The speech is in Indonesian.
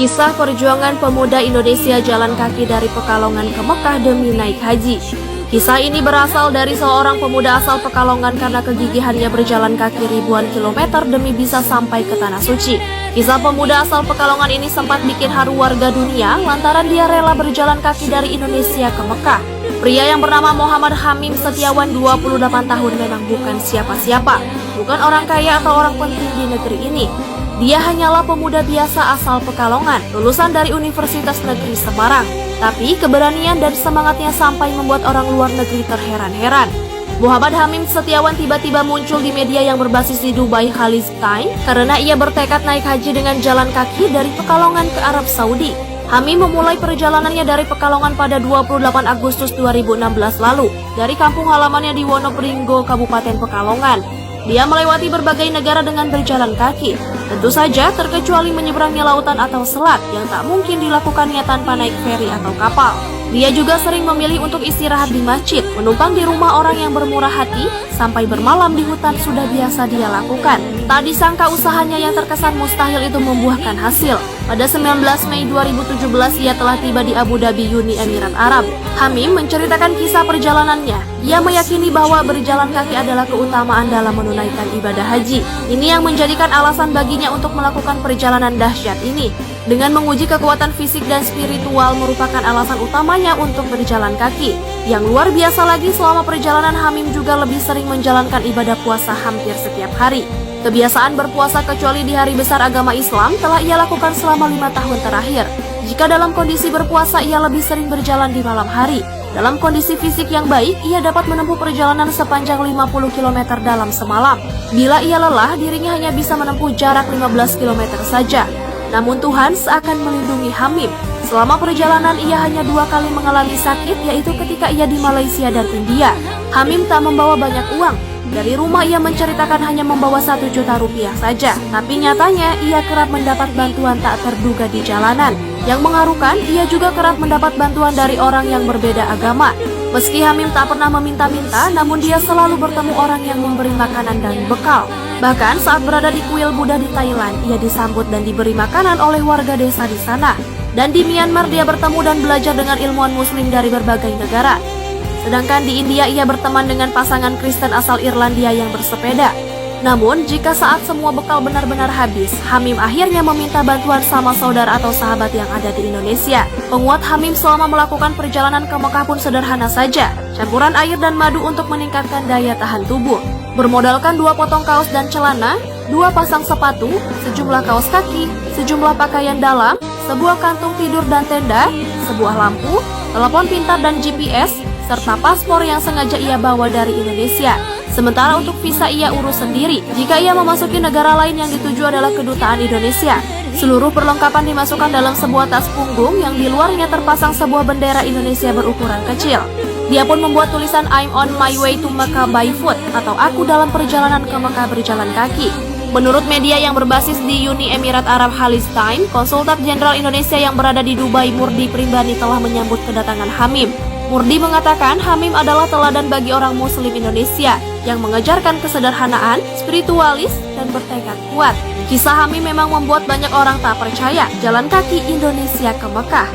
Kisah perjuangan pemuda Indonesia jalan kaki dari Pekalongan ke Mekah demi naik haji. Kisah ini berasal dari seorang pemuda asal Pekalongan karena kegigihannya berjalan kaki ribuan kilometer demi bisa sampai ke Tanah Suci. Kisah pemuda asal Pekalongan ini sempat bikin haru warga dunia lantaran dia rela berjalan kaki dari Indonesia ke Mekah. Pria yang bernama Muhammad Hamim Setiawan 28 tahun memang bukan siapa-siapa, bukan orang kaya atau orang penting di negeri ini. Dia hanyalah pemuda biasa asal Pekalongan, lulusan dari Universitas Negeri Semarang. Tapi keberanian dan semangatnya sampai membuat orang luar negeri terheran-heran. Muhammad Hamim Setiawan tiba-tiba muncul di media yang berbasis di Dubai Khaleej Time karena ia bertekad naik haji dengan jalan kaki dari Pekalongan ke Arab Saudi. Hamim memulai perjalanannya dari Pekalongan pada 28 Agustus 2016 lalu dari kampung halamannya di Wonopringgo, Kabupaten Pekalongan. Dia melewati berbagai negara dengan berjalan kaki. Tentu saja terkecuali menyeberangi lautan atau selat yang tak mungkin dilakukannya tanpa naik feri atau kapal. Dia juga sering memilih untuk istirahat di masjid, menumpang di rumah orang yang bermurah hati, sampai bermalam di hutan sudah biasa dia lakukan. Tak disangka usahanya yang terkesan mustahil itu membuahkan hasil. Pada 19 Mei 2017 ia telah tiba di Abu Dhabi, Uni Emirat Arab. Hamim menceritakan kisah perjalanannya. Ia meyakini bahwa berjalan kaki adalah keutamaan dalam menunaikan ibadah haji. Ini yang menjadikan alasan baginya untuk melakukan perjalanan dahsyat ini. Dengan menguji kekuatan fisik dan spiritual merupakan alasan utamanya untuk berjalan kaki. Yang luar biasa lagi, selama perjalanan Hamim juga lebih sering menjalankan ibadah puasa hampir setiap hari. Kebiasaan berpuasa kecuali di hari besar agama Islam telah ia lakukan selama 5 tahun terakhir. Jika dalam kondisi berpuasa, ia lebih sering berjalan di malam hari. Dalam kondisi fisik yang baik, ia dapat menempuh perjalanan sepanjang 50 km dalam semalam. Bila ia lelah, dirinya hanya bisa menempuh jarak 15 km saja. Namun Tuhan seakan melindungi Hamim. Selama perjalanan ia hanya 2 kali mengalami sakit, yaitu ketika ia di Malaysia dan India. Hamim tak membawa banyak uang. Dari rumah ia menceritakan hanya membawa 1 juta rupiah saja. Tapi nyatanya ia kerap mendapat bantuan tak terduga di jalanan. Yang mengharukan, ia juga kerap mendapat bantuan dari orang yang berbeda agama. Meski Hamim tak pernah meminta-minta, namun dia selalu bertemu orang yang memberi makanan dan bekal. Bahkan saat berada di kuil Buddha di Thailand, ia disambut dan diberi makanan oleh warga desa di sana. Dan di Myanmar dia bertemu dan belajar dengan ilmuwan muslim dari berbagai negara. Sedangkan di India ia berteman dengan pasangan Kristen asal Irlandia yang bersepeda. Namun jika saat semua bekal benar-benar habis, Hamim akhirnya meminta bantuan sama saudara atau sahabat yang ada di Indonesia. Penguat Hamim selama melakukan perjalanan ke Mekah pun sederhana saja, campuran air dan madu untuk meningkatkan daya tahan tubuh. Bermodalkan 2 potong kaos dan celana, 2 pasang sepatu, sejumlah kaos kaki, sejumlah pakaian dalam, sebuah kantung tidur dan tenda, sebuah lampu, telepon pintar dan GPS, serta paspor yang sengaja ia bawa dari Indonesia. Sementara untuk visa ia urus sendiri jika ia memasuki negara lain yang dituju adalah kedutaan Indonesia. Seluruh perlengkapan dimasukkan dalam sebuah tas punggung yang di luarnya terpasang sebuah bendera Indonesia berukuran kecil. Dia pun membuat tulisan I'm on my way to Mecca by foot atau aku dalam perjalanan ke Mekah berjalan kaki. Menurut media yang berbasis di Uni Emirat Arab Khaleej Time, Konsultan Jenderal Indonesia yang berada di Dubai Murdi Primbani telah menyambut kedatangan Hamim. Murdi mengatakan Hamim adalah teladan bagi orang muslim Indonesia yang mengejarkan kesederhanaan, spiritualis, dan bertekad kuat. Kisah Hamim memang membuat banyak orang tak percaya jalan kaki Indonesia ke Mekah.